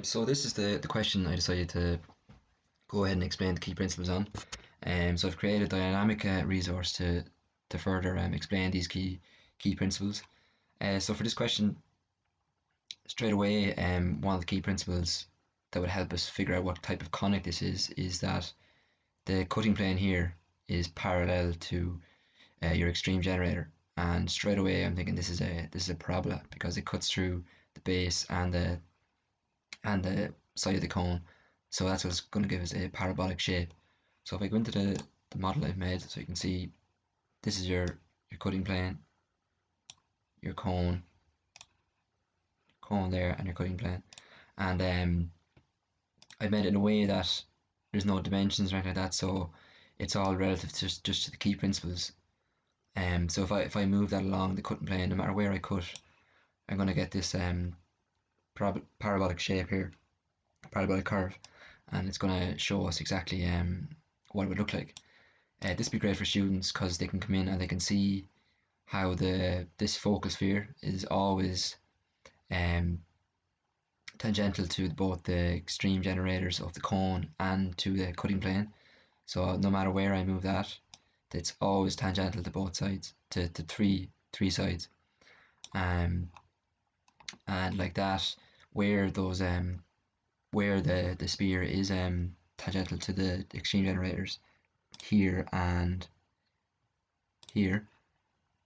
So this is the question I decided to go ahead and explain the key principles on. So I've created a dynamic resource to further explain these key principles. So for this question, straight away, one of the key principles that would help us figure out what type of conic this is that the cutting plane here is parallel to your extreme generator. And straight away, I'm thinking this is a parabola because it cuts through the base and the side of the cone. So that's what's going to give us a parabolic shape. So if I go into the model I've made, so you can see this is your cutting plane, your cone there, and your cutting plane. And I've made it in a way that there's no dimensions or anything like that, so it's all relative to just to the key principles. So if I move that along the cutting plane, no matter where I cut, I'm going to get this parabolic shape here, parabolic curve, and it's going to show us exactly what it would look like. This would be great for students because they can come in and they can see how this focal sphere is always um, tangential to both the extreme generators of the cone and to the cutting plane. So no matter where I move that, it's always tangential to both sides, to three sides. And like that, where those where the sphere is tangential to the extreme generators here and here,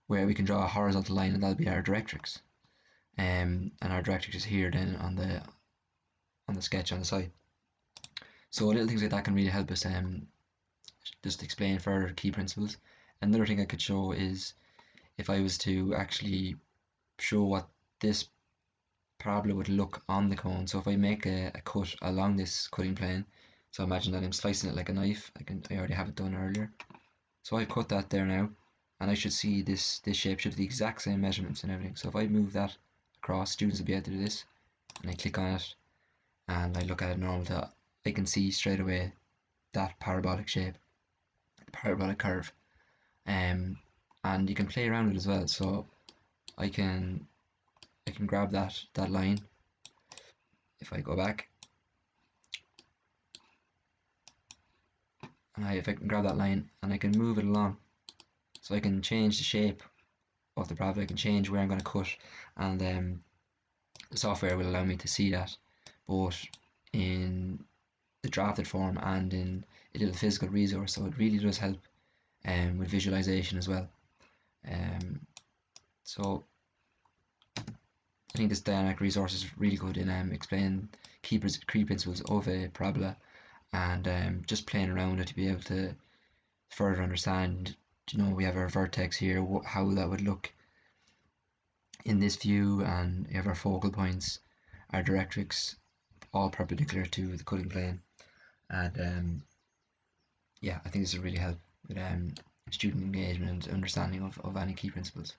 where we can draw a horizontal line, and that'll be our directrix. And our directrix is here then on the sketch on the side. So little things like that can really help us just explain further key principles. Another thing I could show is if I was to actually show what this parabola would look on the cone. So if I make a cut along this cutting plane, so imagine that I'm slicing it like a knife. I already have it done earlier. So I've cut that there now, and I should see this shape should have the exact same measurements and everything. So if I move that across, students will be able to do this, and I click on it, and I look at it normal, I can see straight away that parabolic shape, parabolic curve. And you can play around with it as well. So I can grab that line. If I go back, and if I can grab that line and I can move it along, so I can change the shape of the parabola. I can change where I'm going to cut, and the software will allow me to see that both in the drafted form and in a little physical resource. So it really does help with visualization as well. So I think this dynamic resource is really good in explaining key principles of a parabola, and just playing around it to be able to further understand. We have our vertex here, how that would look in this view, and we have our focal points, our directrix, all perpendicular to the cutting plane. And yeah, I think this will really help with student engagement and understanding of any key principles.